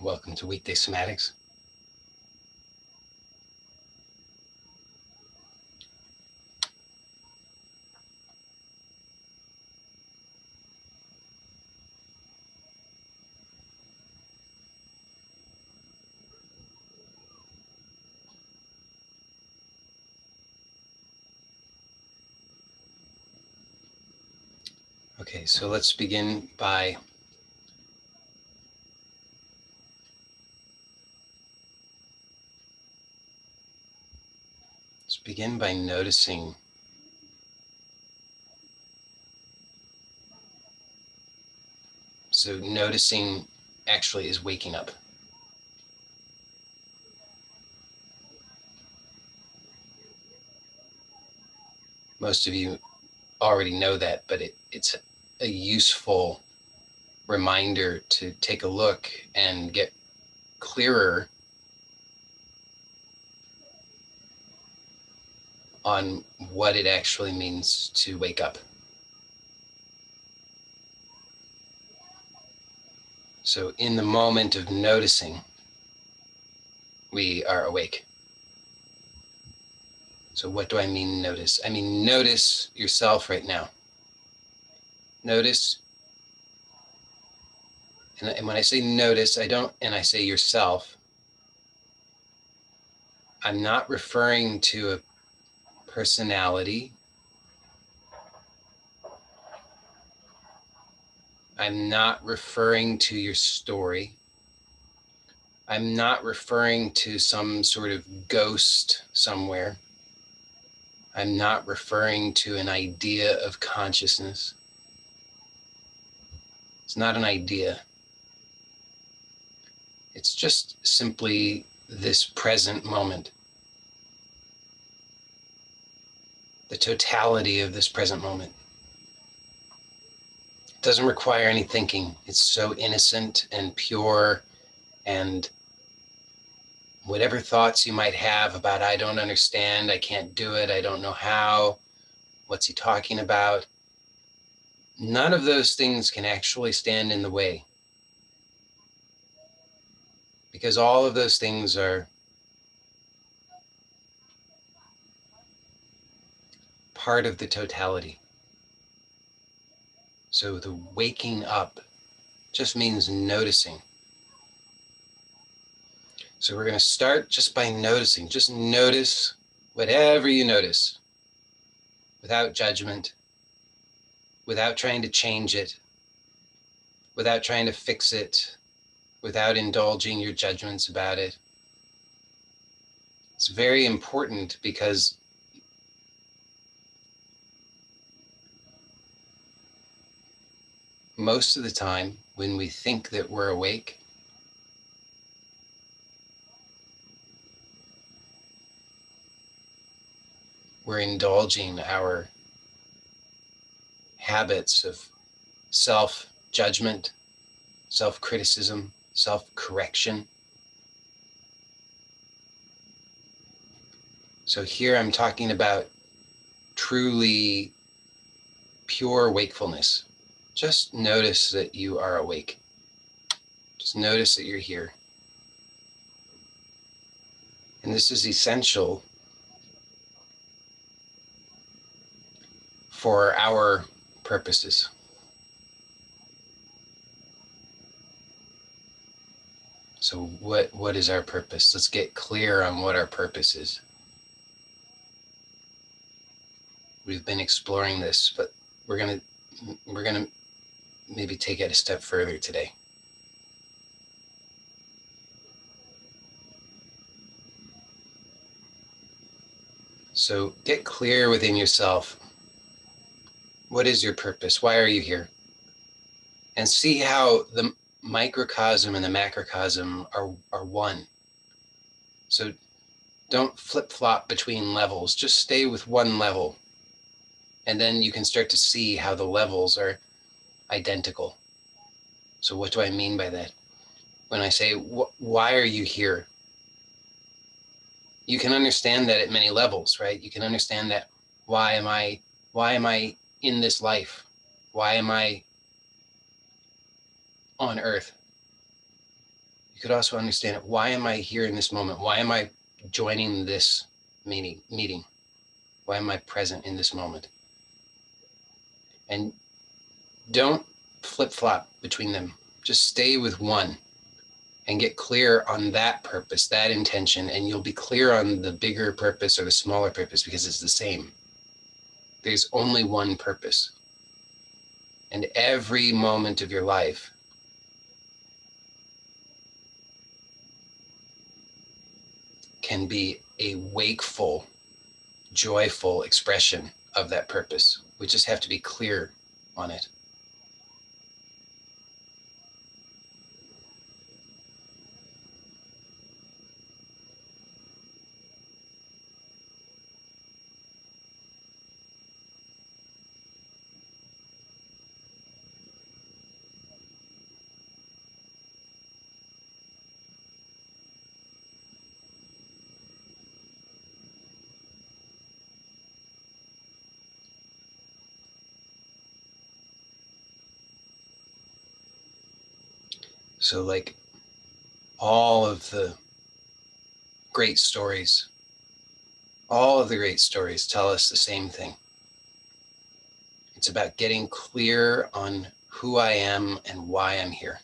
Welcome to Weekday Somatics. Okay, so let's begin by noticing noticing actually is waking up. Most of you already know that, but it's a useful reminder to take a look and get clearer on what it actually means to wake up. So in the moment of noticing, we are awake. So what do I mean notice? I mean notice yourself right now. Notice, and when I say notice, I say yourself, I'm not referring to a personality. I'm not referring to your story. I'm not referring to some sort of ghost somewhere. I'm not referring to an idea of consciousness. It's not an idea. It's just simply this present moment. The totality of this present moment. It doesn't require any thinking. It's so innocent and pure, and whatever thoughts you might have about, I don't understand, I can't do it, I don't know how, what's he talking about, none of those things can actually stand in the way. Because all of those things are part of the totality. So the waking up just means noticing. So we're going to start just by noticing. Just notice whatever you notice, without judgment, without trying to change it, without trying to fix it, without indulging your judgments about it. It's very important because most of the time when we think that we're awake, we're indulging our habits of self-judgment, self-criticism, self-correction. So here I'm talking about truly pure wakefulness. Just notice that you are awake. Just notice that you're here. And this is essential for our purposes. So what is our purpose? Let's get clear on what our purpose is. We've been exploring this, but we're gonna maybe take it a step further today. So get clear within yourself. What is your purpose? Why are you here? And see how the microcosm and the macrocosm are one. So don't flip-flop between levels. Just stay with one level. And then you can start to see how the levels are identical. So what do I mean by that? When I say, why are you here? You can understand that at many levels, right? You can understand that, why am I in this life? Why am I on earth? You could also understand, why am I here in this moment? Why am I joining this meeting? Why am I present in this moment? And don't flip-flop between them. Just stay with one and get clear on that purpose, that intention, and you'll be clear on the bigger purpose or the smaller purpose, because it's the same. There's only one purpose. And every moment of your life can be a wakeful, joyful expression of that purpose. We just have to be clear on it. So, like all of the great stories, all of the great stories tell us the same thing. It's about getting clear on who I am and why I'm here.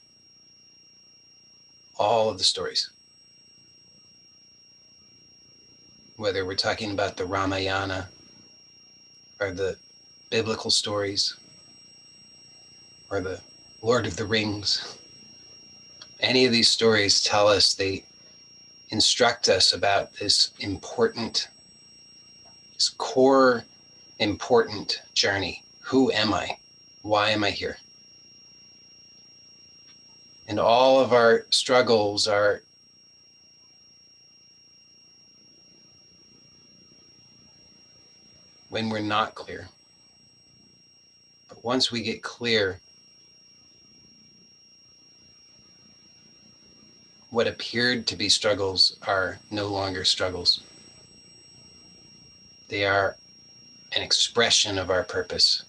All of the stories. Whether we're talking about the Ramayana or the biblical stories or the Lord of the Rings, any of these stories tell us, they instruct us about this important, this core important journey. Who am I? Why am I here? And all of our struggles are when we're not clear. But once we get clear, what appeared to be struggles are no longer struggles. They are an expression of our purpose.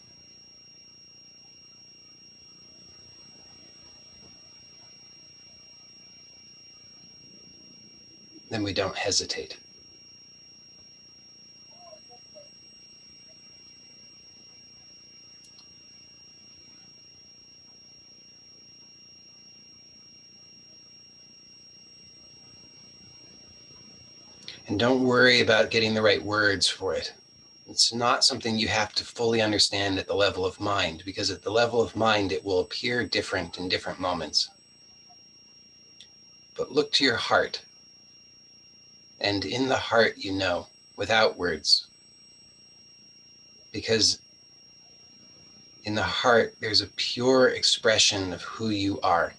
Then we don't hesitate. And don't worry about getting the right words for it. It's not something you have to fully understand at the level of mind, because at the level of mind, it will appear different in different moments. But look to your heart. And in the heart, you know, without words. Because in the heart, there's a pure expression of who you are.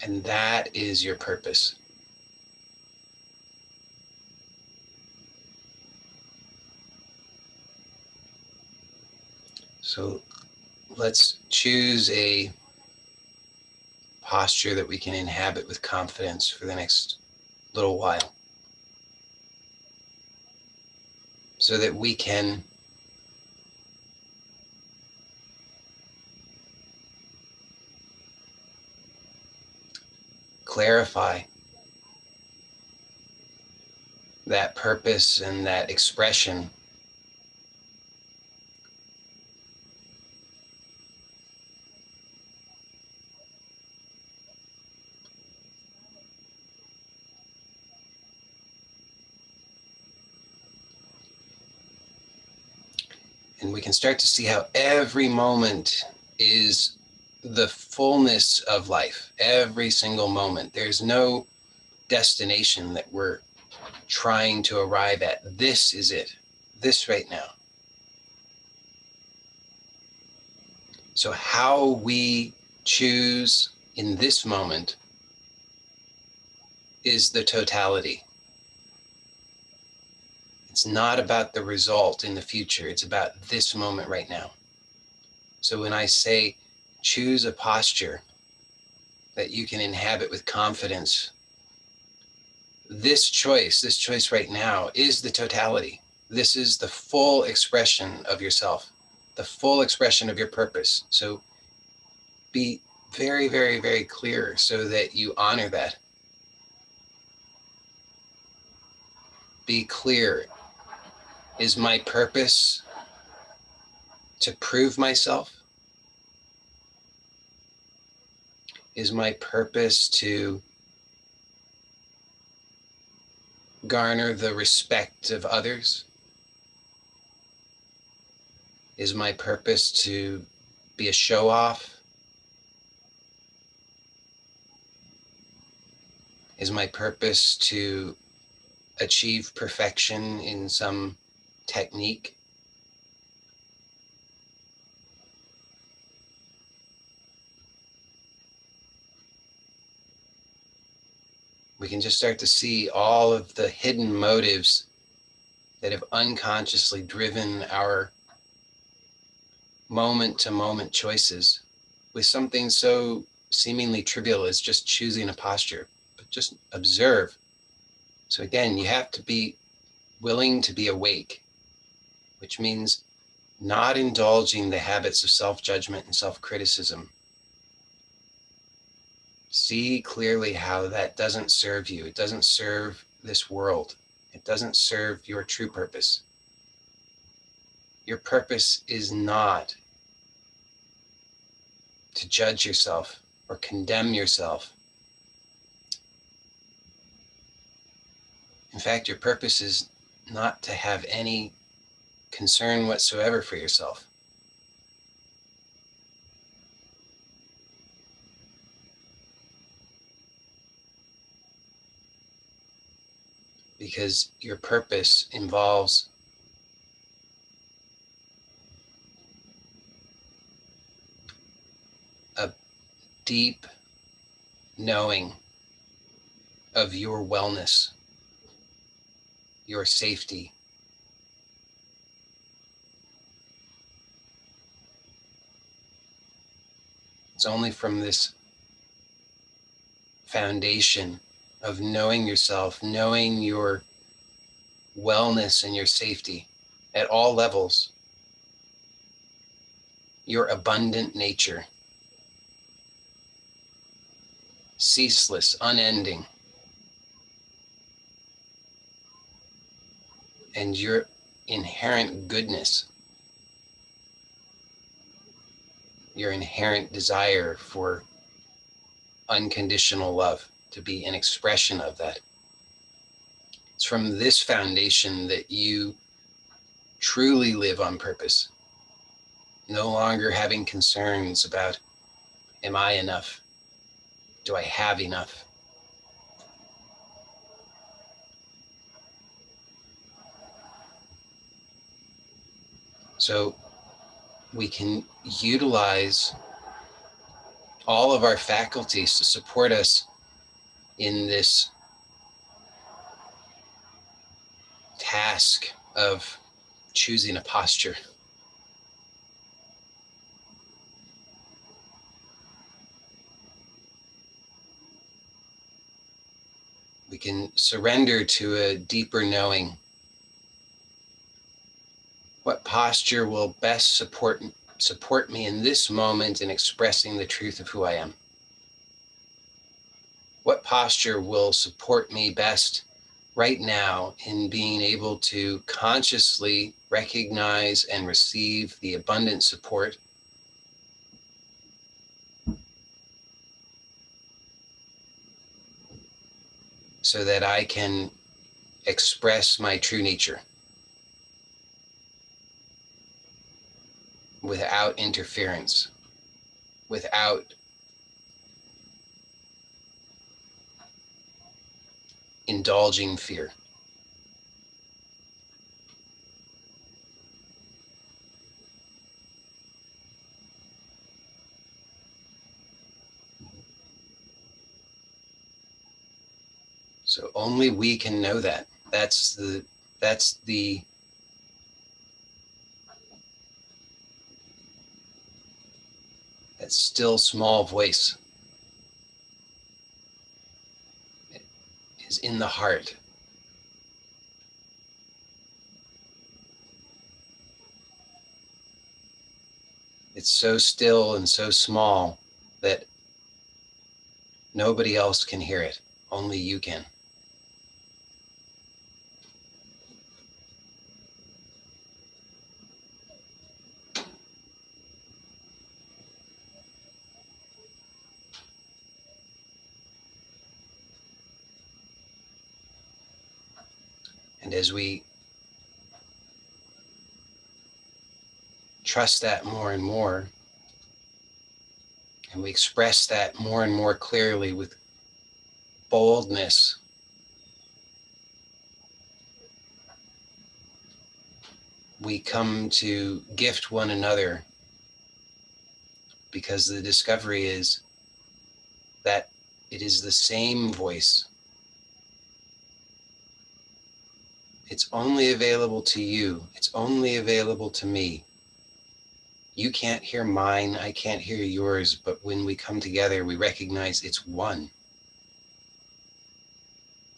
And that is your purpose. So let's choose a posture that we can inhabit with confidence for the next little while, so that we can clarify that purpose and that expression and we can start to see how every moment is the fullness of life. Every single moment. There's no destination that we're trying to arrive at. This is it. This right now. So how we choose in this moment is the totality. It's not about the result in the future. It's about this moment right now. So when I say choose a posture that you can inhabit with confidence, this choice right now is the totality. This is the full expression of yourself. the full expression of your purpose. So be very, very, very clear so that you honor that. Be clear. Is my purpose to prove myself? Is my purpose to garner the respect of others? Is my purpose to be a show-off? Is my purpose to achieve perfection in some technique? We can just start to see all of the hidden motives that have unconsciously driven our moment-to-moment choices with something so seemingly trivial as just choosing a posture. But just observe. So again, you have to be willing to be awake, which means not indulging the habits of self-judgment and self-criticism. See clearly how that doesn't serve you. It doesn't serve this world. It doesn't serve your true purpose. Your purpose is not to judge yourself or condemn yourself. In fact, your purpose is not to have any concern whatsoever for yourself. Because your purpose involves a deep knowing of your wellness, your safety. It's only from this foundation of knowing yourself, knowing your wellness and your safety at all levels, your abundant nature, ceaseless, unending, and your inherent goodness, your inherent desire for unconditional love, to be an expression of that. It's from this foundation that you truly live on purpose, no longer having concerns about, am I enough? Do I have enough? So we can utilize all of our faculties to support us in this task of choosing a posture. We can surrender to a deeper knowing. What posture will best support me in this moment in expressing the truth of who I am? What posture will support me best right now in being able to consciously recognize and receive the abundant support so that I can express my true nature without interference, without indulging fear. So only we can know that. That's the that still small voice. It is in the heart. It's so still and so small that nobody else can hear it. Only you can. And as we trust that more and more, and we express that more and more clearly with boldness, we come to gift one another, because the discovery is that it is the same voice. It's only available to you. It's only available to me. You can't hear mine, I can't hear yours, but when we come together, we recognize it's one.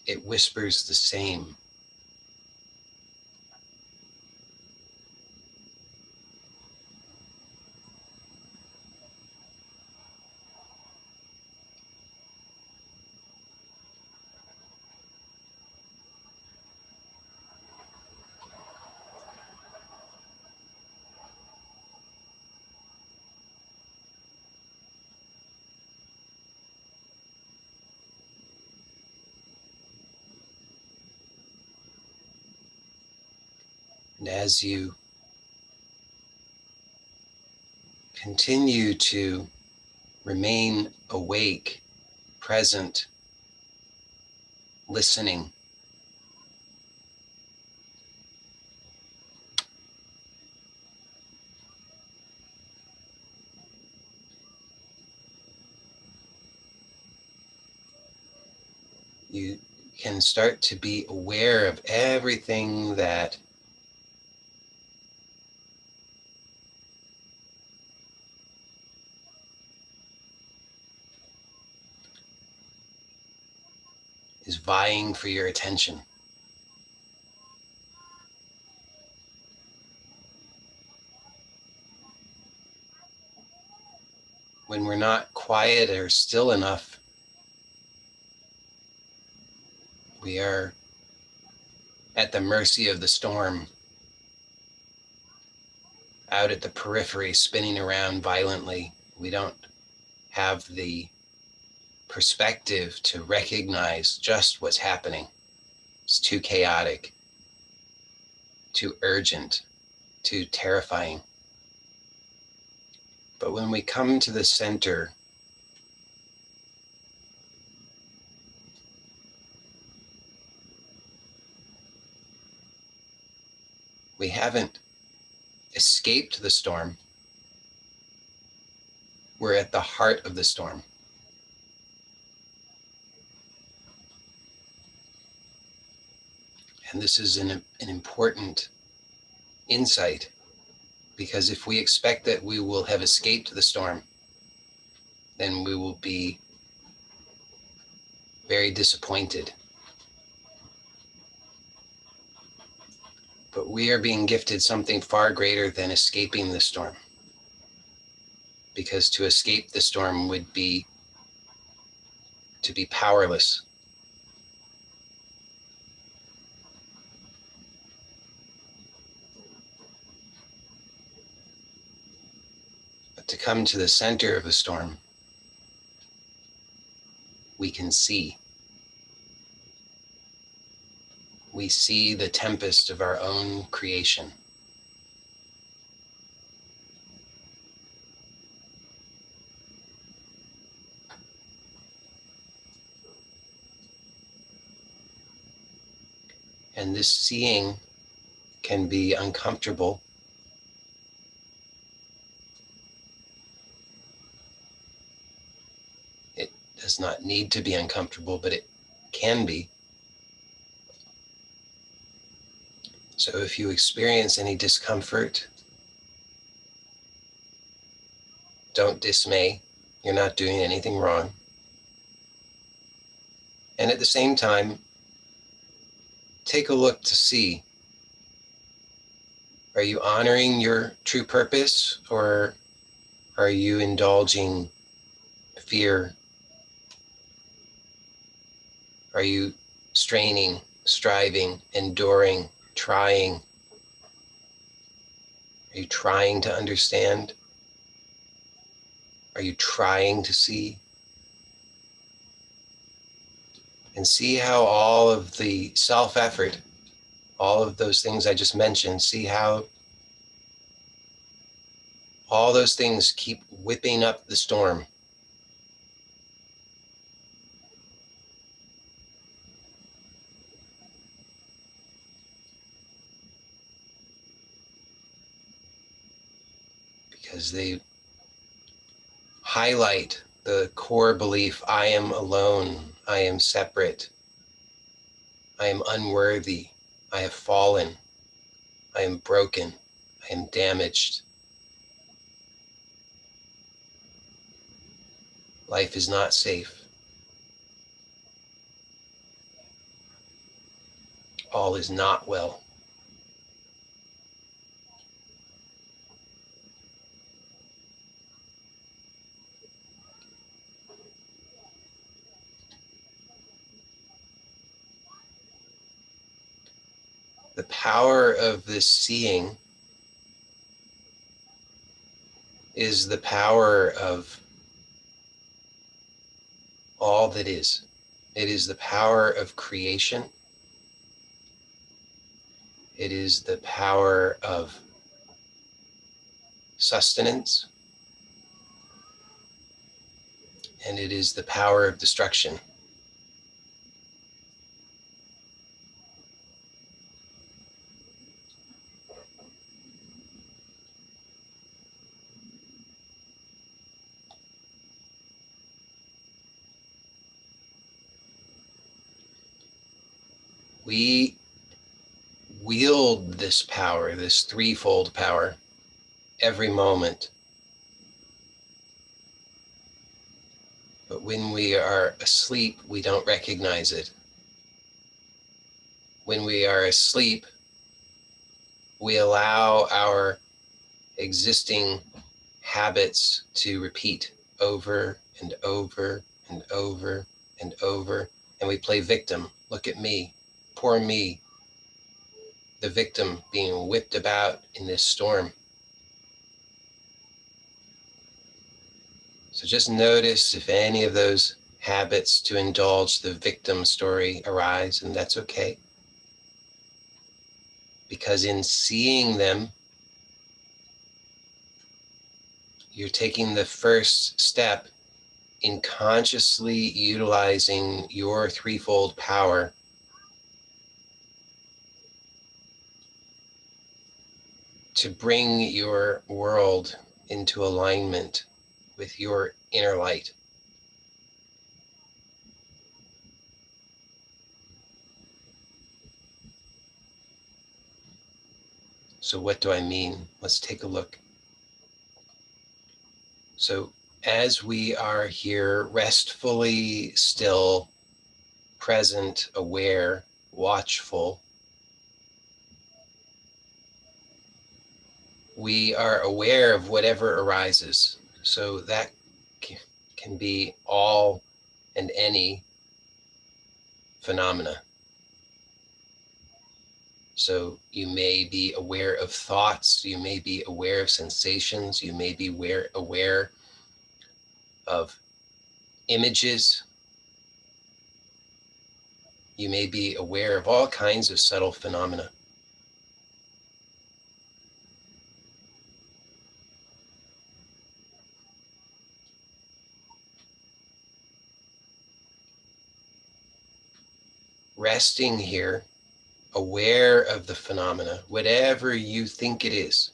It whispers the same. And as you continue to remain awake, present, listening, you can start to be aware of everything that is vying for your attention. When we're not quiet or still enough, we are at the mercy of the storm, out at the periphery, spinning around violently. We don't have the perspective to recognize just what's happening. It's too chaotic, too urgent, too terrifying. But when we come to the center, we haven't escaped the storm. We're at the heart of the storm. And this is an important insight, because if we expect that we will have escaped the storm, then we will be very disappointed. But we are being gifted something far greater than escaping the storm, because to escape the storm would be to be powerless. But to come to the center of the storm, we can see. We see the tempest of our own creation. And this seeing can be uncomfortable. It does not need to be uncomfortable, but it can be. So if you experience any discomfort, don't dismay. You're not doing anything wrong. And at the same time, take a look to see, are you honoring your true purpose, or Are you indulging fear? Are you straining, striving, enduring, trying? Are you trying to understand? Are you trying to see? And see how all of the self-effort, all of those things I just mentioned, see how all those things keep whipping up the storm. Because they highlight the core belief, I am alone, I am separate, I am unworthy, I have fallen, I am broken, I am damaged. Life is not safe. All is not well. The power of this seeing is the power of all that is. It is the power of creation. It is the power of sustenance. And it is the power of destruction. We wield this power, this threefold power, every moment. But when we are asleep, we don't recognize it. When we are asleep, we allow our existing habits to repeat over and over and over and over. And we play victim. Look at me, poor me, the victim being whipped about in this storm. So just notice if any of those habits to indulge the victim story arise, and that's okay. Because in seeing them, you're taking the first step in consciously utilizing your threefold power to bring your world into alignment with your inner light. So what do I mean? Let's take a look. So as we are here restfully still, present, aware, watchful, we are aware of whatever arises. So that can be all and any phenomena. So you may be aware of thoughts, you may be aware of sensations, you may be aware of images, you may be aware of all kinds of subtle phenomena. Resting here, aware of the phenomena, whatever you think it is.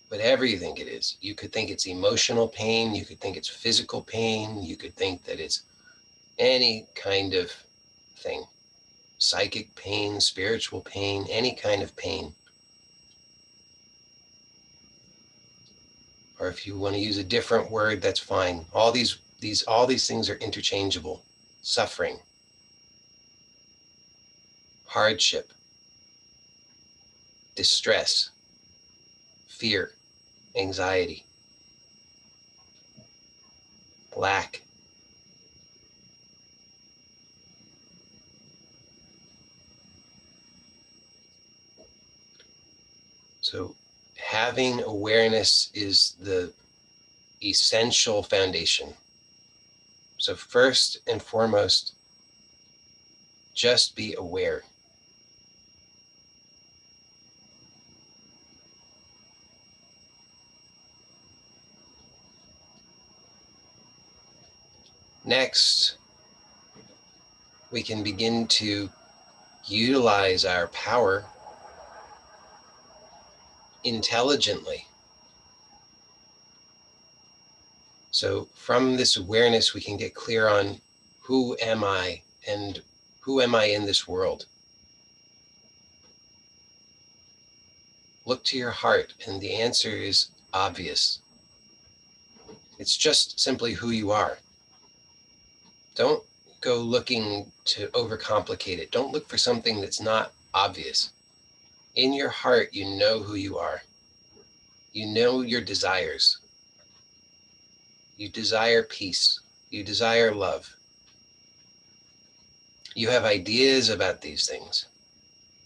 Whatever you think it is. You could think it's emotional pain, you could think it's physical pain, you could think that it's any kind of thing. Psychic pain, spiritual pain, any kind of pain. Or if you want to use a different word, that's fine. All these things are interchangeable. Suffering, hardship, distress, fear, anxiety. black. So having awareness is the essential foundation. So first and foremost, just be aware. Next, we can begin to utilize our power intelligently. So from this awareness, we can get clear on who am I and who am I in this world. Look to your heart, and the answer is obvious. It's just simply who you are. Don't go looking to overcomplicate it. Don't look for something that's not obvious. In your heart, you know who you are. You know your desires. You desire peace. You desire love. You have ideas about these things.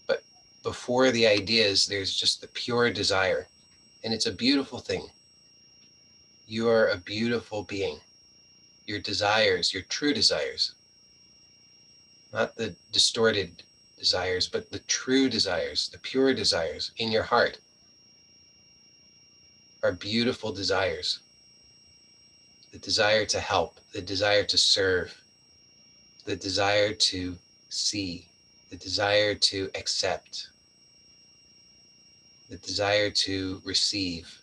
But before the ideas, there's just the pure desire. And it's a beautiful thing. You are a beautiful being. Your desires, your true desires, not the distorted desires, but the true desires, the pure desires in your heart are beautiful desires. The desire to help, the desire to serve, the desire to see, the desire to accept, the desire to receive.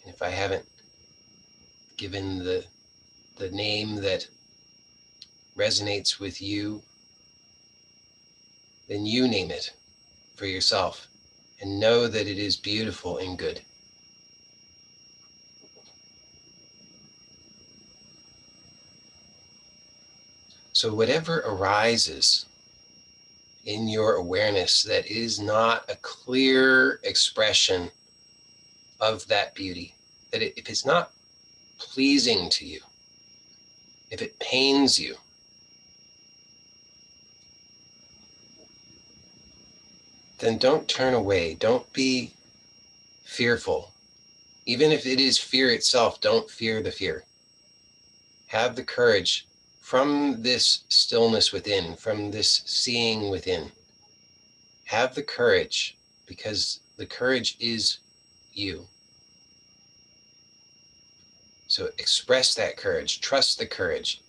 And if I haven't given the name that resonates with you, then you name it for yourself and know that it is beautiful and good. So whatever arises in your awareness that is not a clear expression of that beauty, that if it's not pleasing to you, if it pains you, then don't turn away. Don't be fearful. Even if it is fear itself, don't fear the fear. Have the courage from this stillness within, from this seeing within. Have the courage, because the courage is you. So express that courage, trust the courage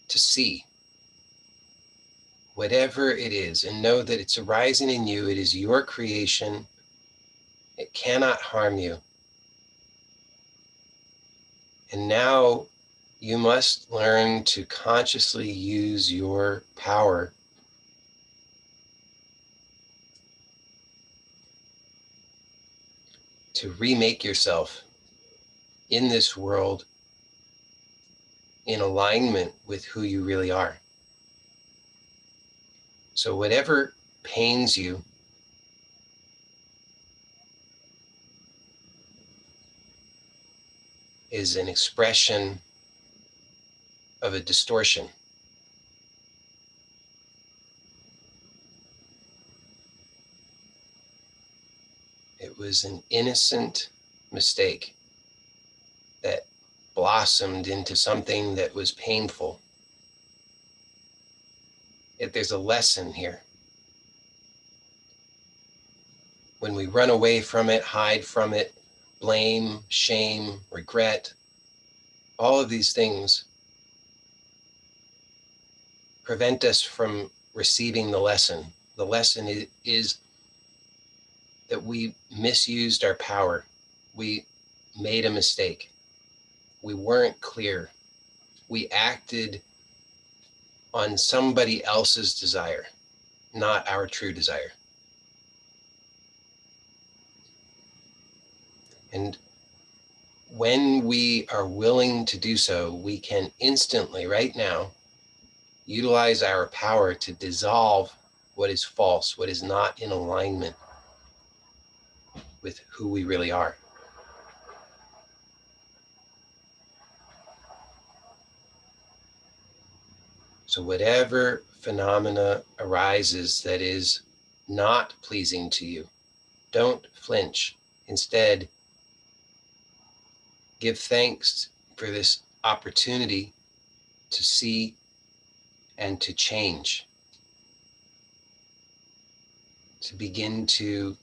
to see whatever it is, and know that it's arising in you. It is your creation. It cannot harm you. And now you must learn to consciously use your power to remake yourself in this world in alignment with who you really are. So whatever pains you, is an expression of a distortion. It was an innocent mistake that blossomed into something that was painful. Yet there's a lesson here. When we run away from it, hide from it, blame, shame, regret, all of these things prevent us from receiving the lesson. The lesson is that we misused our power. We made a mistake. We weren't clear. We acted on somebody else's desire, not our true desire. And when we are willing to do so, we can instantly, right now, utilize our power to dissolve what is false, what is not in alignment with who we really are. So whatever phenomena arises that is not pleasing to you, don't flinch. Instead, give thanks for this opportunity to see and to change, to begin to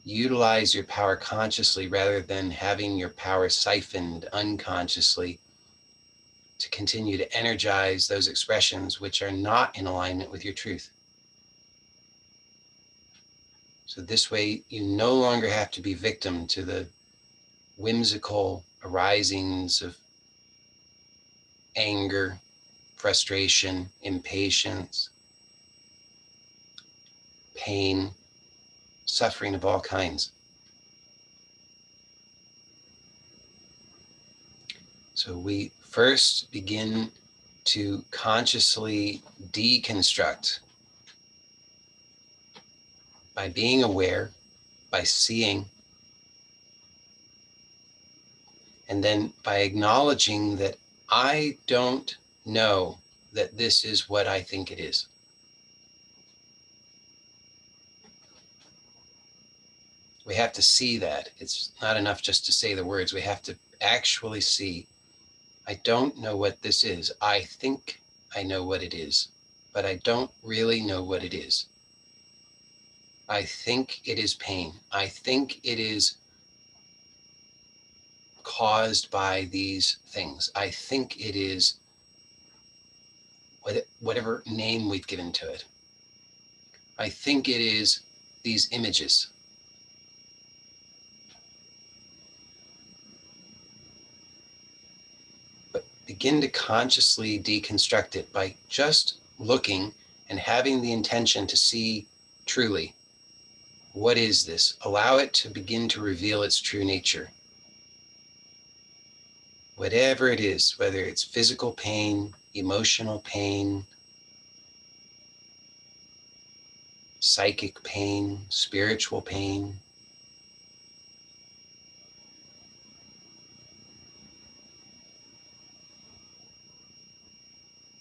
utilize your power consciously rather than having your power siphoned unconsciously, to continue to energize those expressions which are not in alignment with your truth. So this way, you no longer have to be victim to the whimsical arisings of anger, frustration, impatience, pain, suffering of all kinds. So we first begin to consciously deconstruct by being aware, by seeing, and then by acknowledging that I don't know that this is what I think it is. We have to see that. It's not enough just to say the words. We have to actually see, I don't know what this is. I think I know what it is, but I don't really know what it is. I think it is pain. I think it is caused by these things. I think it is whatever name we've given to it. I think it is these images. But begin to consciously deconstruct it by just looking and having the intention to see truly, what is this? Allow it to begin to reveal its true nature. Whatever it is, whether it's physical pain, emotional pain, psychic pain, spiritual pain.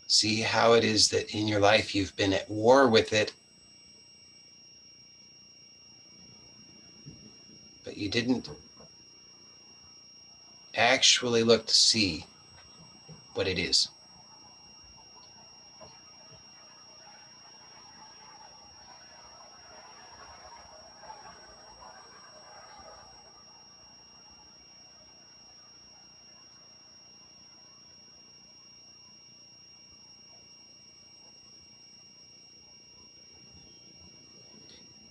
See how it is that in your life you've been at war with it, but you didn't actually look to see what it is.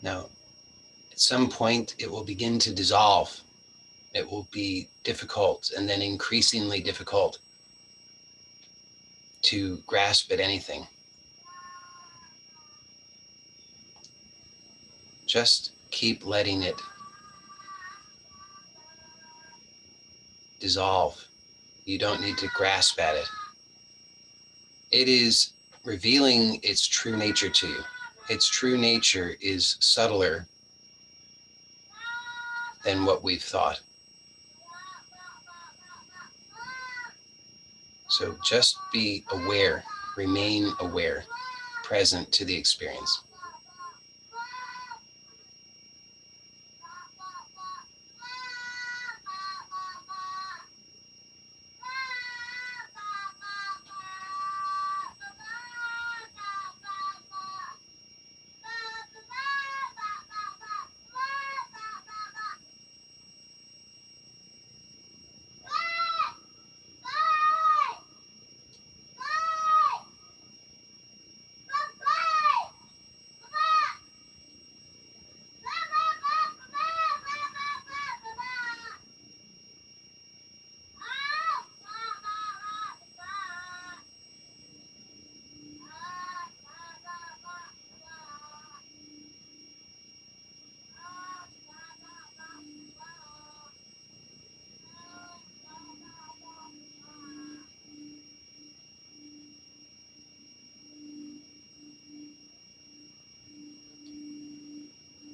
Now, at some point, it will begin to dissolve. It will be difficult and then increasingly difficult to grasp at anything. Just keep letting it dissolve. You don't need to grasp at it. It is revealing its true nature to you. Its true nature is subtler than what we've thought. So just be aware, remain aware, present to the experience.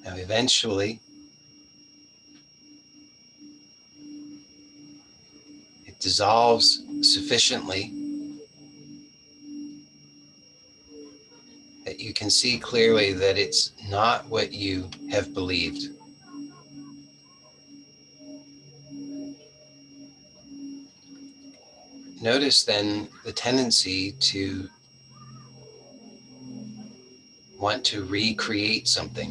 Now, eventually, dissolves sufficiently that you can see clearly that it's not what you have believed. Notice then the tendency to want to recreate something.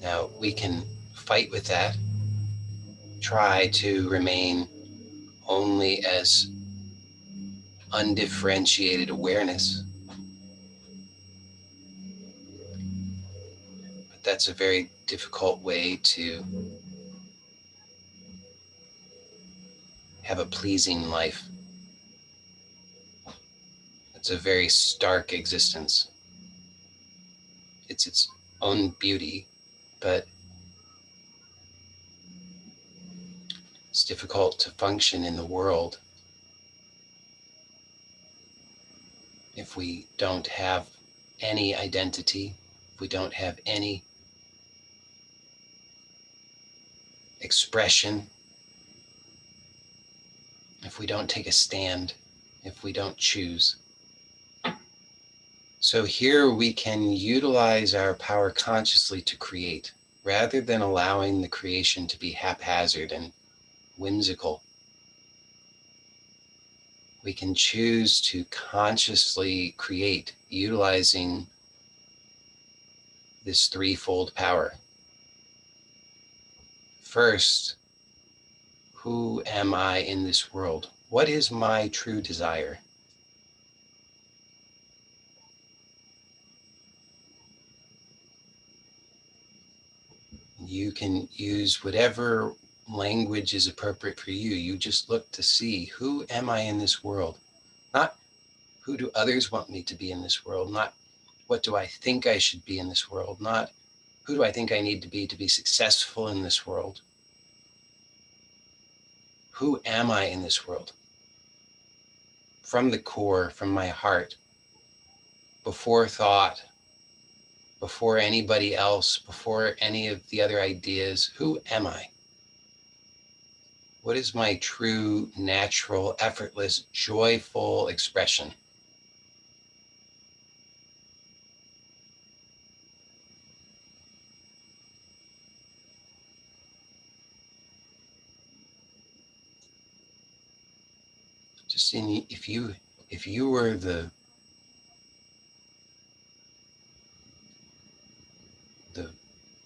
Now, we can fight with that, try to remain only as undifferentiated awareness, but that's a very difficult way to have a pleasing life. It's a very stark existence. It's its own beauty, but it's difficult to function in the world if we don't have any identity, if we don't have any expression, if we don't take a stand, if we don't choose. So here we can utilize our power consciously to create, rather than allowing the creation to be haphazard and whimsical. We can choose to consciously create, utilizing this threefold power. First, who am I in this world? What is my true desire? You can use whatever language is appropriate for you. You just look to see, who am I in this world? Not who do others want me to be in this world? Not what do I think I should be in this world? Not who do I think I need to be successful in this world? Who am I in this world? From the core, from my heart, before thought, before anybody else, before any of the other ideas, who am I? What is my true, natural, effortless, joyful expression? Just in, if you were the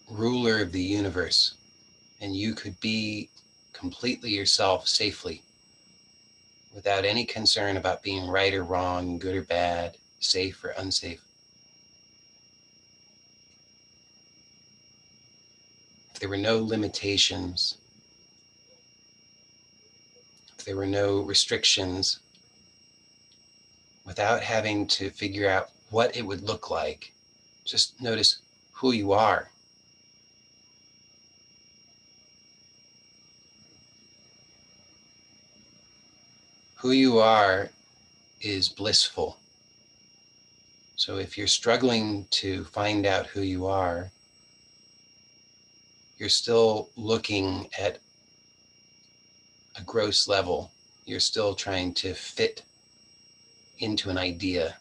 ruler of the universe, and you could be completely yourself safely, without any concern about being right or wrong, good or bad, safe or unsafe. If there were no limitations, if there were no restrictions, without having to figure out what it would look like, just notice who you are. Who you are is blissful. So if you're struggling to find out who you are, you're still looking at a gross level. You're still trying to fit into an idea.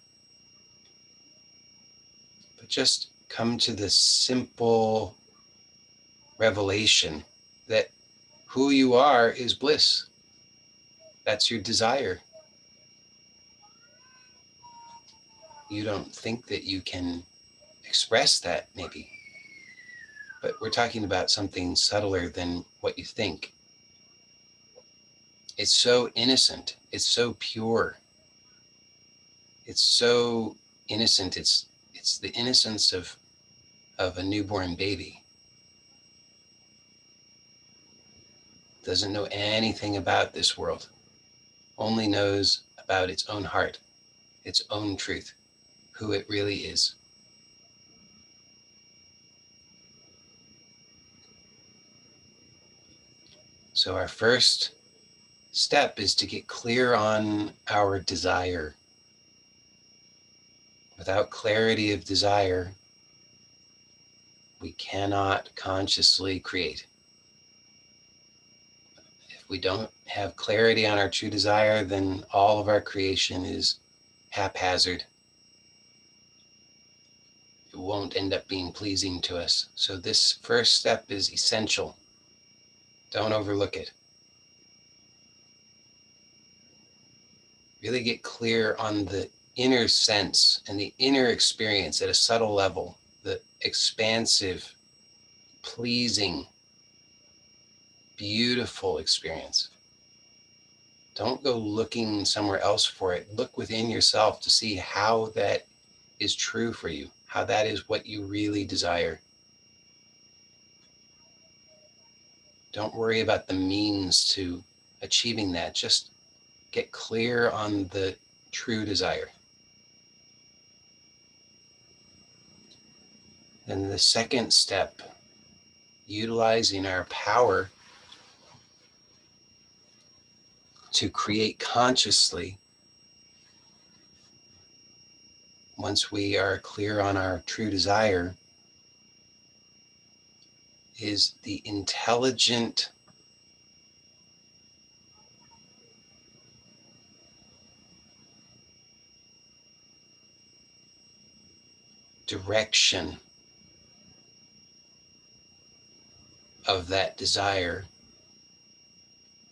But just come to the simple revelation that who you are is bliss. That's your desire. You don't think that you can express that, maybe. But we're talking about something subtler than what you think. It's so innocent. It's so pure. It's so innocent. It's the innocence of a newborn baby. Doesn't know anything about this world. Only knows about its own heart, its own truth, who it really is. So our first step is to get clear on our desire. Without clarity of desire, We cannot consciously create. If we don't have clarity on our true desire, then all of our creation is haphazard. It won't end up being pleasing to us. So this first step is essential. Don't overlook it. Really get clear on the inner sense and the inner experience at a subtle level, the expansive, pleasing, beautiful experience. Don't go looking somewhere else for it. Look within yourself to see how that is true for you, how that is what you really desire. Don't worry about the means to achieving that. Just get clear on the true desire. And the second step, utilizing our power to create consciously. Once we are clear on our true desire, is the intelligent direction of that desire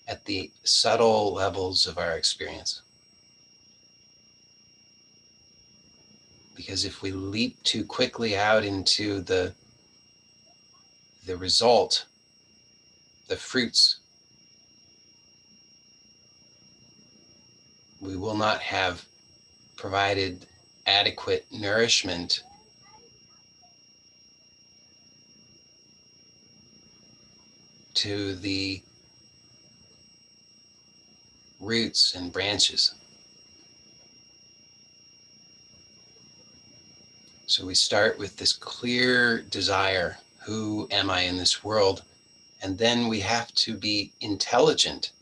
at the subtle levels of our experience. Because if we leap too quickly out into the result, the fruits, we will not have provided adequate nourishment to the roots and branches. So we start with this clear desire, who am I in this world? And then we have to be intelligent,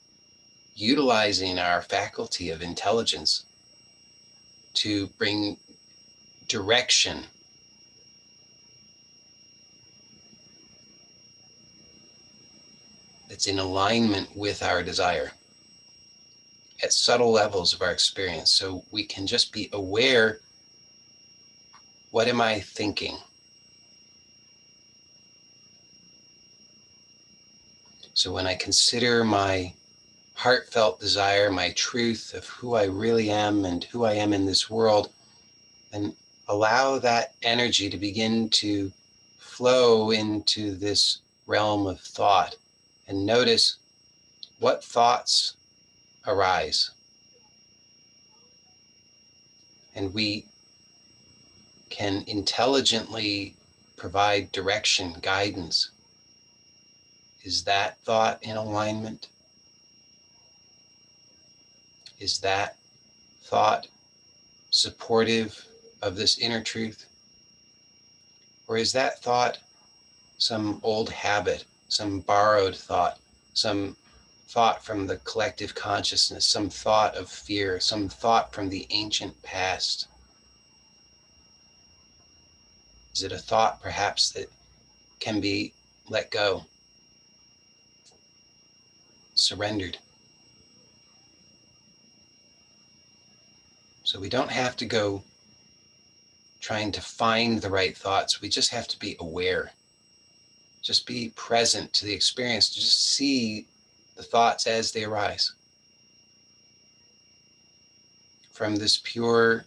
utilizing our faculty of intelligence to bring direction that's in alignment with our desire at subtle levels of our experience. So we can just be aware, what am I thinking? So when I consider my heartfelt desire, my truth of who I really am and who I am in this world, then allow that energy to begin to flow into this realm of thought, and notice what thoughts arise. And we can intelligently provide direction, guidance. Is that thought in alignment? Is that thought supportive of this inner truth? Or is that thought some old habit, some borrowed thought, some thought from the collective consciousness, some thought of fear, some thought from the ancient past? Is it a thought perhaps that can be let go, surrendered? So we don't have to go trying to find the right thoughts. We just have to be aware. Just be present to the experience, to just see the thoughts as they arise. From this pure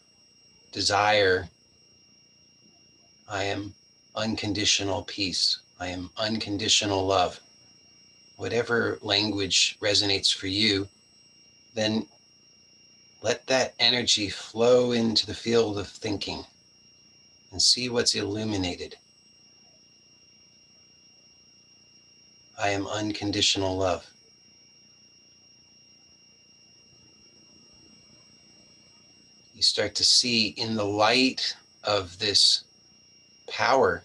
desire, I am unconditional peace. I am unconditional love. Whatever language resonates for you, then let that energy flow into the field of thinking and see what's illuminated. I am unconditional love. You start to see in the light of this power,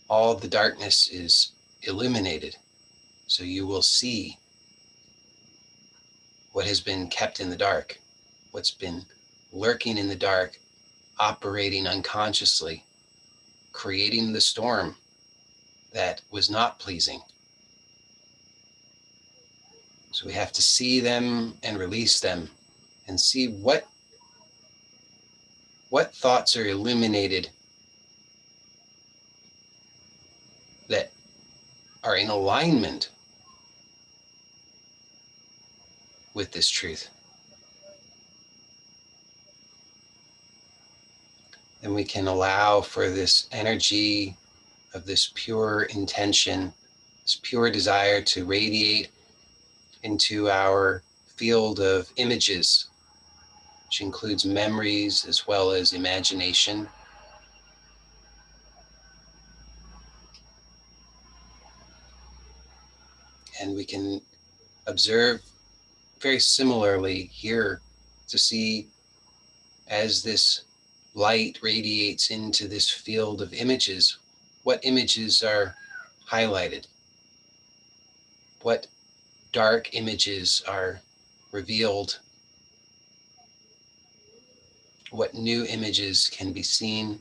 all the darkness is illuminated. So you will see what has been kept in the dark, what's been lurking in the dark, operating unconsciously. creating the storm that was not pleasing. So we have to see them and release them and see what thoughts are illuminated that are in alignment with this truth. Then we can allow for this energy of this pure intention, this pure desire to radiate into our field of images, which includes memories as well as imagination. And we can observe very similarly here to see as this light radiates into this field of images, what images are highlighted, what dark images are revealed, what new images can be seen.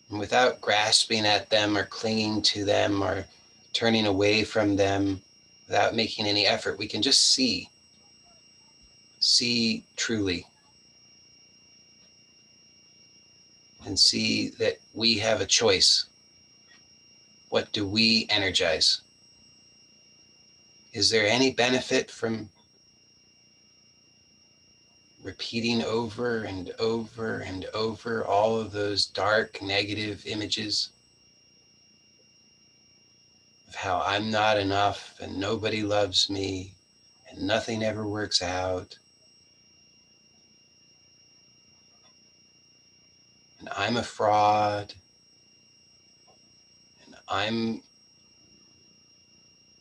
And without grasping at them or clinging to them or turning away from them, without making any effort, we can just see truly, and see that we have a choice. What do we energize? Is there any benefit from repeating over and over and over all of those dark, negative images of how I'm not enough and nobody loves me and nothing ever works out and I'm a fraud and I'm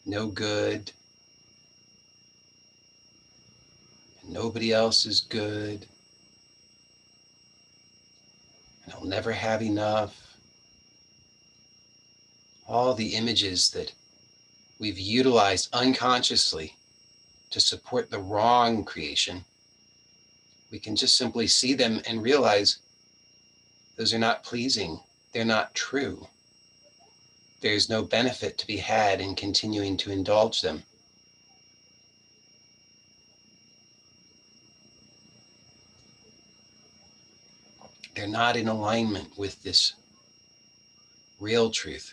no good and nobody else is good and I'll never have enough? All the images that we've utilized unconsciously to support the wrong creation, we can just simply see them and realize those are not pleasing. They're not true. There's no benefit to be had in continuing to indulge them. They're not in alignment with this real truth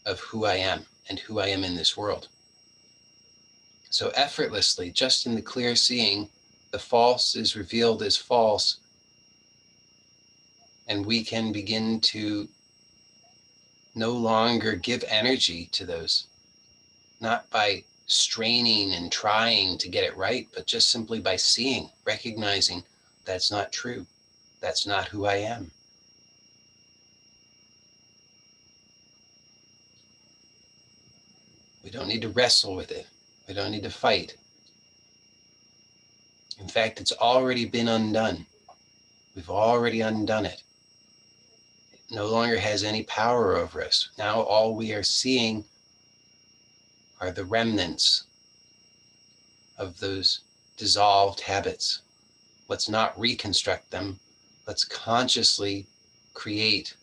of who I am and who I am in this world. So effortlessly, just in the clear seeing, the false is revealed as false, and we can begin to no longer give energy to those, not by straining and trying to get it right, but just simply by seeing, recognizing that's not true. That's not who I am. We don't need to wrestle with it. We don't need to fight. In fact, it's already been undone. We've already undone it. It no longer has any power over us. Now all we are seeing are the remnants of those dissolved habits. Let's not reconstruct them. Let's consciously create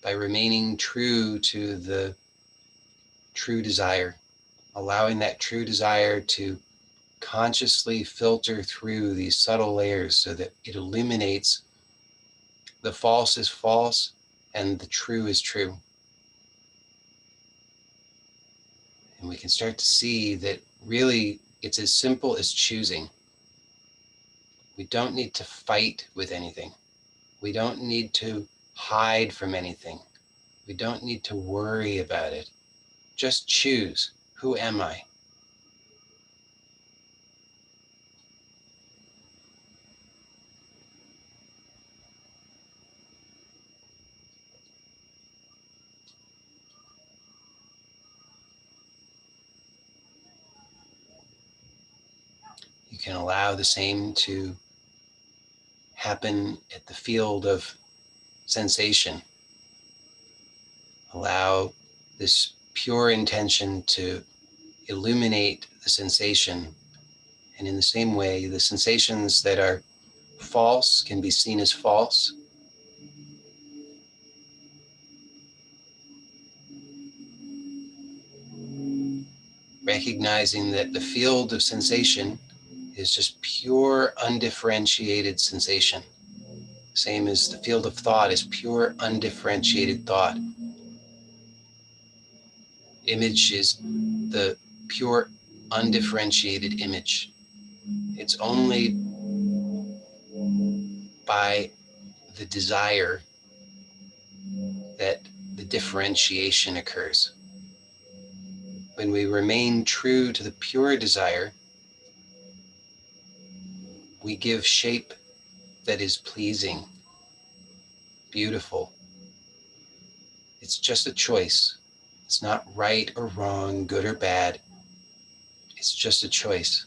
by remaining true to the true desire, allowing that true desire to consciously filter through these subtle layers so that it illuminates the false is false and the true is true. And we can start to see that really it's as simple as choosing. We don't need to fight with anything. We don't need to hide from anything. We don't need to worry about it. Just choose. Who am I? You can allow the same to happen at the field of sensation. Allow this pure intention to illuminate the sensation. And in the same way, the sensations that are false can be seen as false. recognizing that the field of sensation is just pure, undifferentiated sensation. Same as the field of thought is pure, undifferentiated thought. Image is the pure, undifferentiated image. It's only by the desire that the differentiation occurs. When we remain true to the pure desire, we give shape that is pleasing, beautiful. It's just a choice. It's not right or wrong, good or bad. It's just a choice.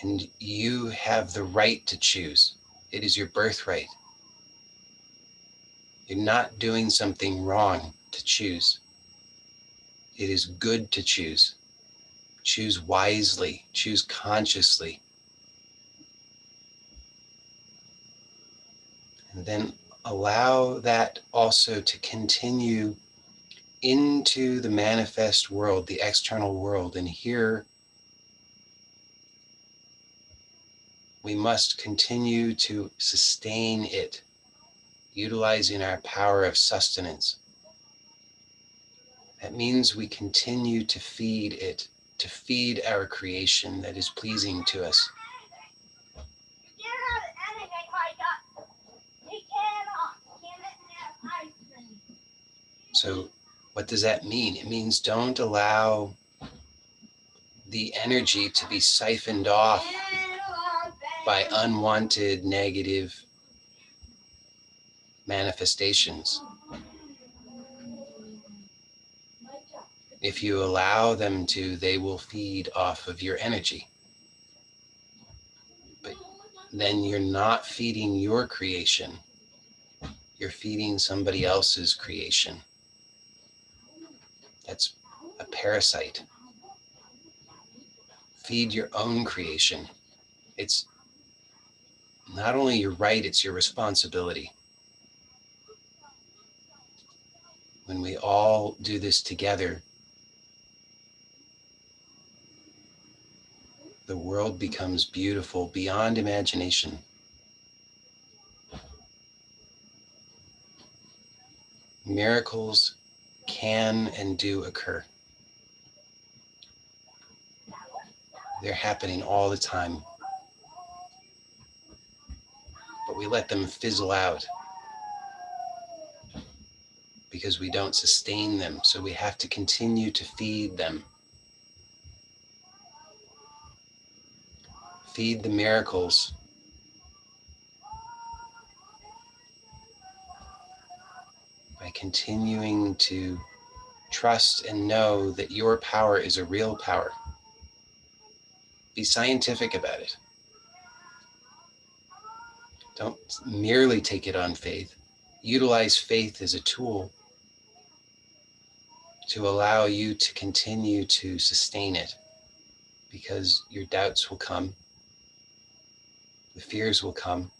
And you have the right to choose. It is your birthright. You're not doing something wrong to choose. It is good to choose. Choose wisely, choose consciously. And then allow that also to continue into the manifest world, the external world. And here we must continue to sustain it, utilizing our power of sustenance. That means we continue to feed it, to feed our creation that is pleasing to us. So what does that mean? It means don't allow the energy to be siphoned off by unwanted negative manifestations. If you allow them to, they will feed off of your energy. But then you're not feeding your creation. You're feeding somebody else's creation. That's a parasite. Feed your own creation. It's not only your right, it's your responsibility. When we all do this together, the world becomes beautiful beyond imagination. Miracles can and do occur. They're happening all the time. But we let them fizzle out because we don't sustain them. So we have to continue to feed them. Feed the miracles. By continuing to trust and know that your power is a real power. Be scientific about it. Don't merely take it on faith. Utilize faith as a tool to allow you to continue to sustain it, because your doubts will come, the fears will come.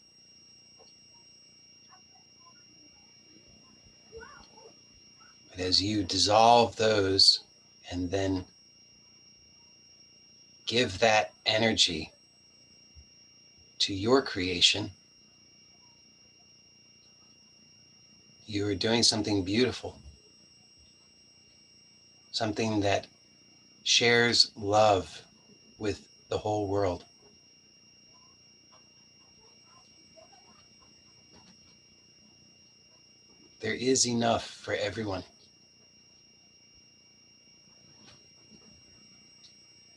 But as you dissolve those and then give that energy to your creation, you are doing something beautiful, something that shares love with the whole world. There is enough for everyone.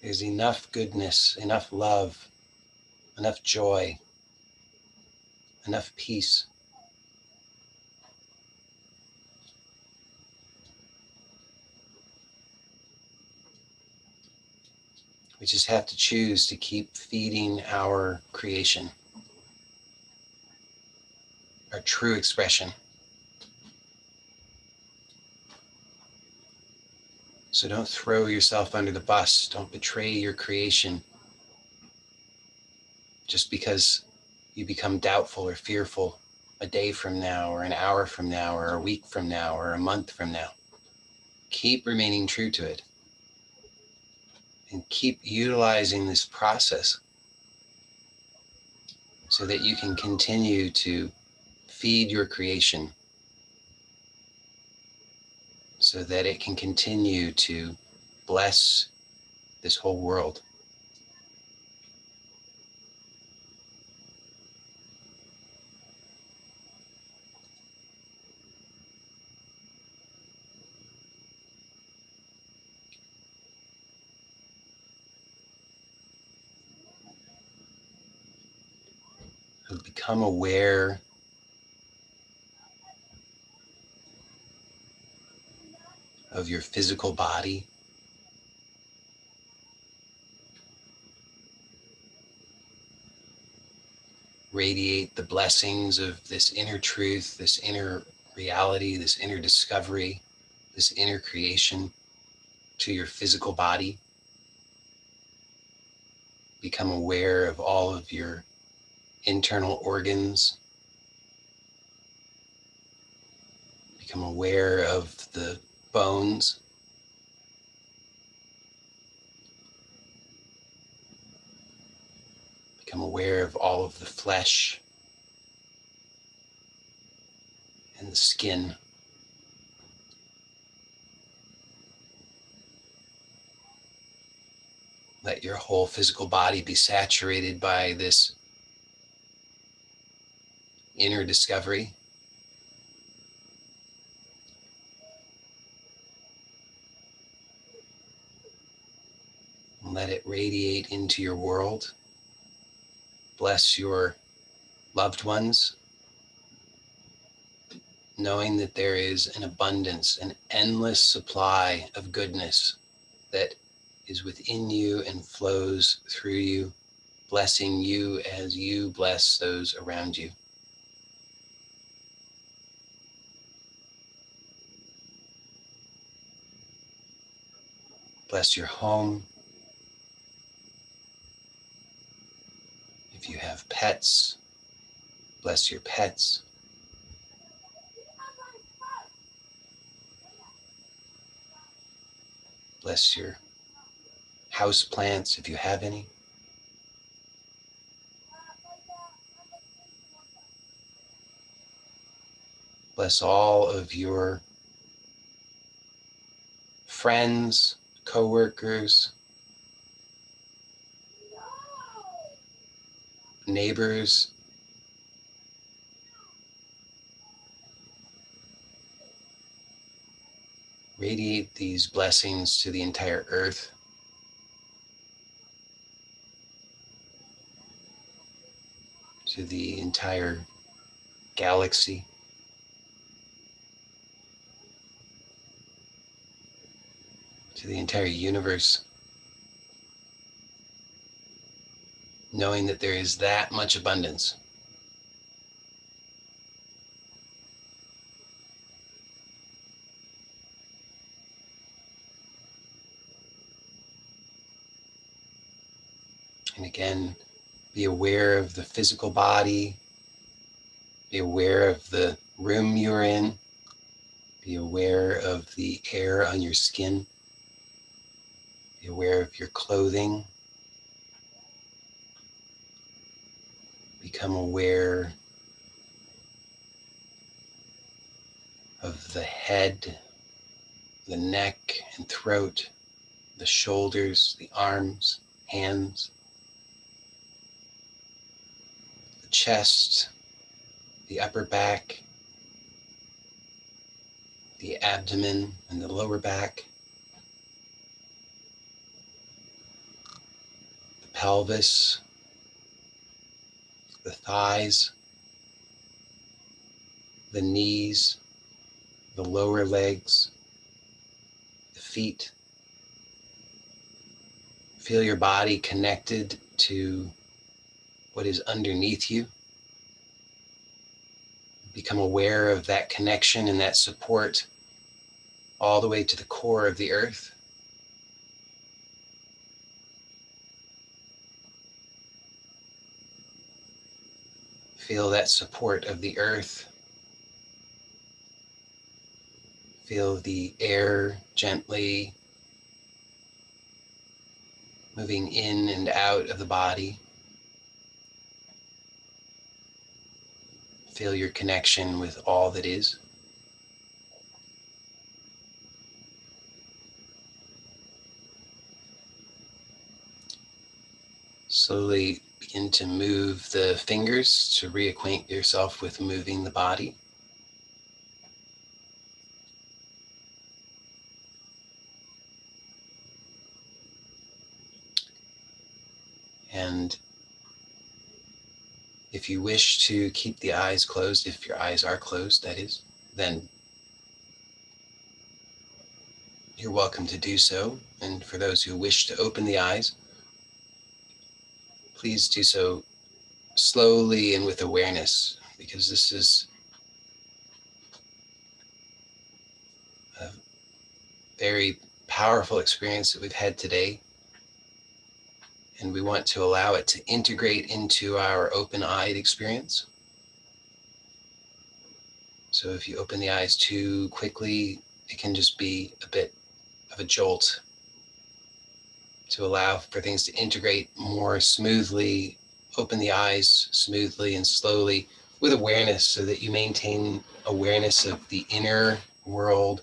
There's enough goodness, enough love, enough joy, enough peace. We just have to choose to keep feeding our creation, our true expression. So don't throw yourself under the bus. Don't betray your creation just because you become doubtful or fearful a day from now or an hour from now or a week from now or a month from now. Keep remaining true to it. And keep utilizing this process so that you can continue to feed your creation, so that it can continue to bless this whole world. So become aware of your physical body. Radiate the blessings of this inner truth, this inner reality, this inner discovery, this inner creation to your physical body. Become aware of all of your internal organs. Become aware of the bones. Become aware of all of the flesh and the skin. Let your whole physical body be saturated by this inner discovery. And let it radiate into your world. Bless your loved ones, knowing that there is an abundance, an endless supply of goodness that is within you and flows through you, blessing you as you bless those around you. Bless your home. If you have pets, bless your pets. Bless your house plants if you have any. Bless all of your friends, coworkers, neighbors. Radiate these blessings to the entire earth. To the entire galaxy. To the entire universe. Knowing that there is that much abundance. And again, be aware of the physical body. Be aware of the room you're in. Be aware of the air on your skin. Be aware of your clothing. Become aware of the head, the neck and throat, the shoulders, the arms, hands, the chest, the upper back, the abdomen and the lower back, the pelvis, the thighs, the knees, the lower legs, the feet. Feel your body connected to what is underneath you. Become aware of that connection and that support all the way to the core of the earth. Feel that support of the earth. Feel the air gently moving in and out of the body. Feel your connection with all that is. Slowly begin to move the fingers to reacquaint yourself with moving the body. And if you wish to keep the eyes closed, if your eyes are closed, that is, then you're welcome to do so. And for those who wish to open the eyes, please do so slowly and with awareness, because this is a very powerful experience that we've had today. And we want to allow it to integrate into our open-eyed experience. So if you open the eyes too quickly, it can just be a bit of a jolt. To allow for things to integrate more smoothly, open the eyes smoothly and slowly with awareness, so that you maintain awareness of the inner world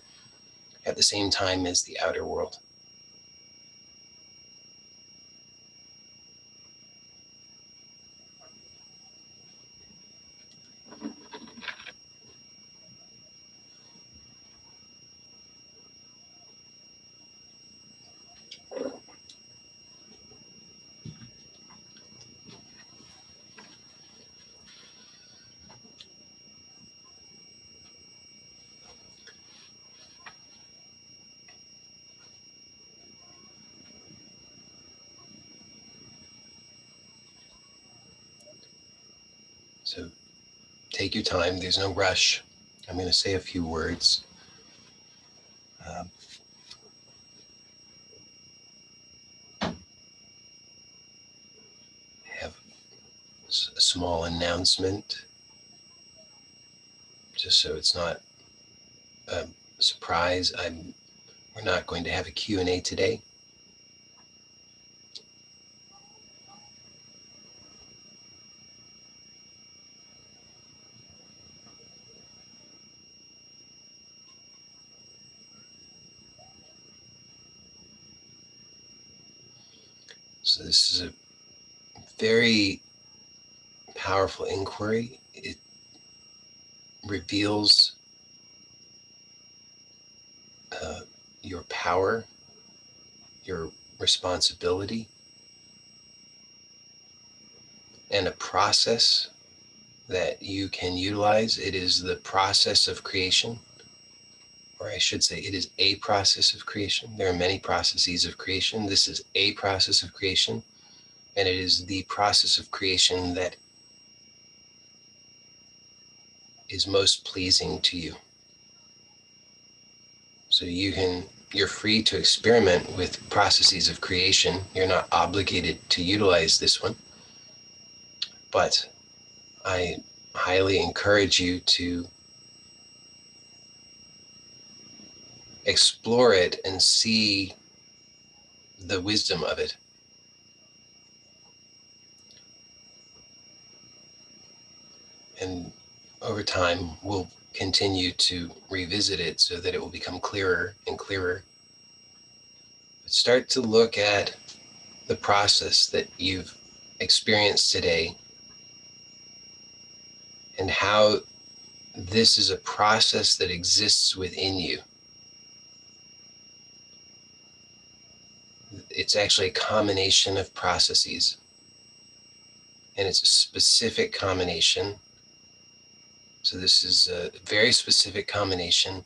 at the same time as the outer world. So take your time, there's no rush. I'm going to say a few words. Um, have a small announcement, just so it's not a surprise. We're not going to have a Q&A today. So this is a very powerful inquiry. It reveals your power, your responsibility, and a process that you can utilize. It is the process of creation, or I should say, it is a process of creation. There are many processes of creation. This is a process of creation, and it is the process of creation that is most pleasing to you. So you're free to experiment with processes of creation. You're not obligated to utilize this one, but I highly encourage you to explore it and see the wisdom of it. And over time, we'll continue to revisit it so that it will become clearer and clearer. But start to look at the process that you've experienced today and how this is a process that exists within you. It's actually a combination of processes, and it's a specific combination. So this is a very specific combination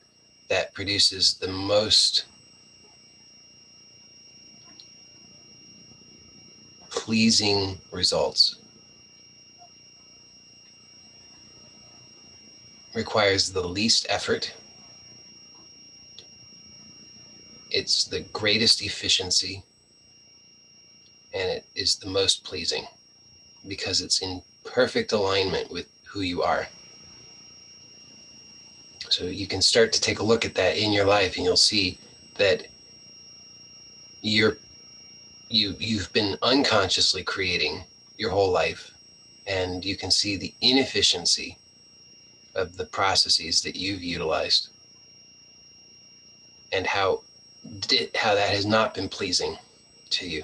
that produces the most pleasing results. Requires the least effort. It's the greatest efficiency, and it is the most pleasing because it's in perfect alignment with who you are. So you can start to take a look at that in your life, and you'll see that you're you've been unconsciously creating your whole life, and you can see the inefficiency of the processes that you've utilized, and how that has not been pleasing to you.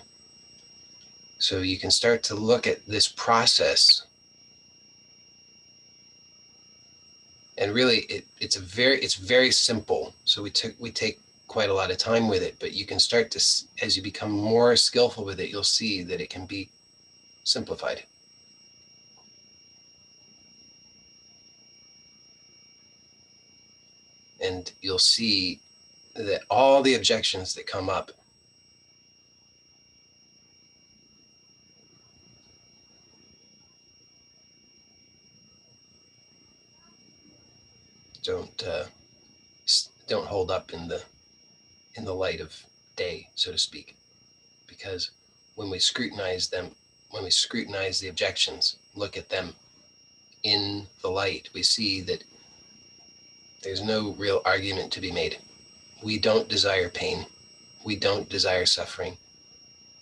So you can start to look at this process, and really it's very simple. So we take quite a lot of time with it, but you can start to, as you become more skillful with it, you'll see that it can be simplified. And you'll see that all the objections that come up don't hold up in the light of day, so to speak, because when we scrutinize the objections, look at them in the light, we see that there's no real argument to be made. We don't desire pain. We don't desire suffering.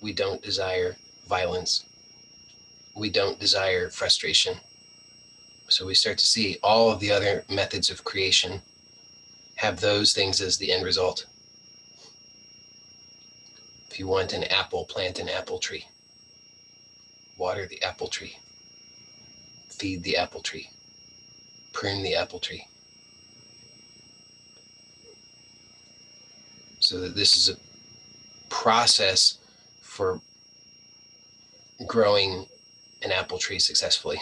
We don't desire violence. We don't desire frustration. So we start to see all of the other methods of creation have those things as the end result. If you want an apple, plant an apple tree. Water the apple tree. Feed the apple tree. Prune the apple tree. So that this is a process for growing an apple tree successfully,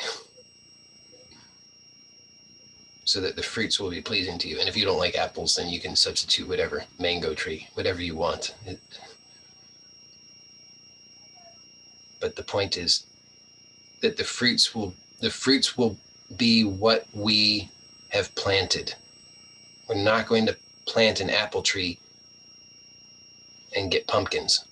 so that the fruits will be pleasing to you. And if you don't like apples, then you can substitute whatever, mango tree, whatever you want. But the point is that the fruits will be what we have planted. We're not going to plant an apple tree and get pumpkins.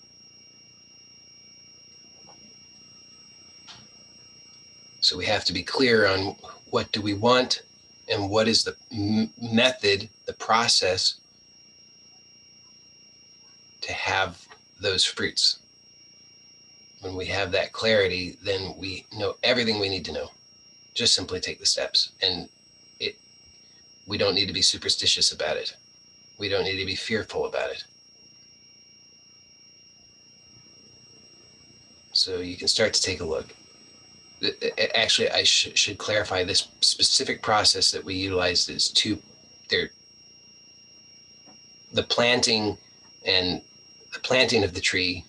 So we have to be clear on what do we want, and what is the method, the process to have those fruits. When we have that clarity, then we know everything we need to know. Just simply take the steps. And we don't need to be superstitious about it. We don't need to be fearful about it. So you can start to take a look. Actually, I should clarify, this specific process that we utilize is the planting of the tree,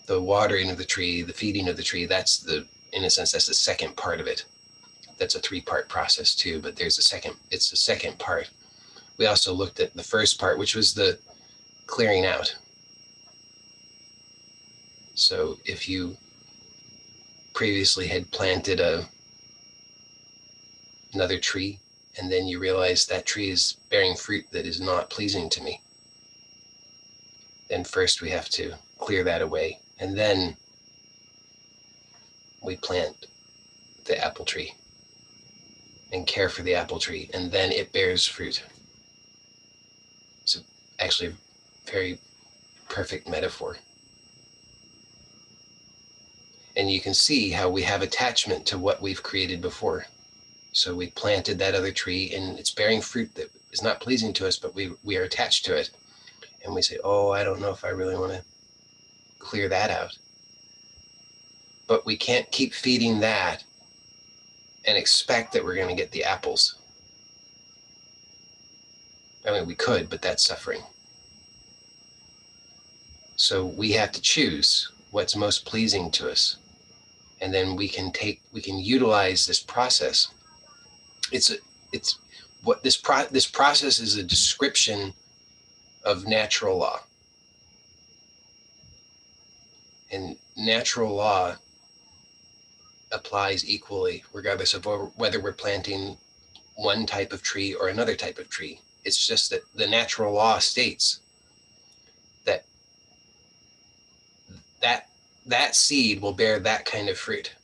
the watering of the tree, the feeding of the tree. In a sense, that's the second part of it. That's a 3-part process too, but it's the second part. We also looked at the first part, which was the clearing out. So if you previously had planted another tree, and then you realize that tree is bearing fruit that is not pleasing to me, then first we have to clear that away, and then we plant the apple tree and care for the apple tree, and then it bears fruit. It's actually a very perfect metaphor. And you can see how we have attachment to what we've created before. So we planted that other tree, and it's bearing fruit that is not pleasing to us, but we are attached to it. And we say, oh, I don't know if I really want to clear that out. But we can't keep feeding that and expect that we're going to get the apples. I mean, we could, but that's suffering. So we have to choose what's most pleasing to us. And then we can utilize this process. This process is a description of natural law. And natural law applies equally, regardless of whether we're planting one type of tree or another type of tree. It's just that the natural law states that seed will bear that kind of fruit.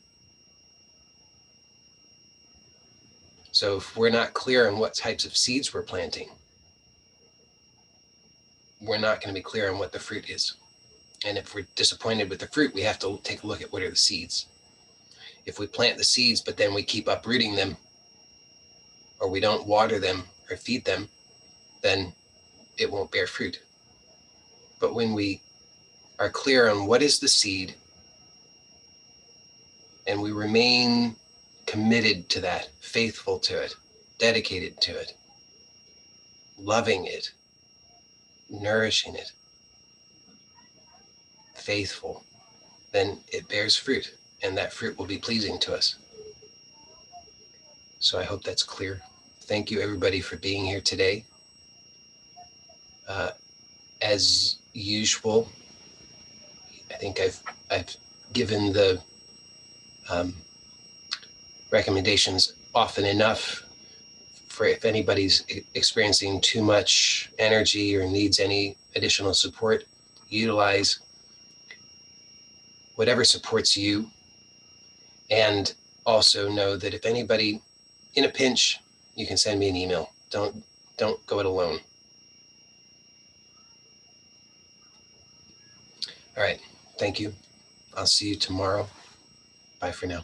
So if we're not clear on what types of seeds we're planting, we're not going to be clear on what the fruit is. And if we're disappointed with the fruit, we have to take a look at what are the seeds. If we plant the seeds, but then we keep uprooting them, or we don't water them or feed them, then it won't bear fruit. But when we are clear on what is the seed, and we remain committed to that, faithful to it, dedicated to it, loving it, nourishing it, faithful, then it bears fruit, and that fruit will be pleasing to us. So I hope that's clear. Thank you, everybody, for being here today. As usual, I think I've given the recommendations often enough for if anybody's experiencing too much energy or needs any additional support, utilize whatever supports you. And also know that if anybody in a pinch, you can send me an email. Don't go it alone. All right. Thank you. I'll see you tomorrow. Bye for now.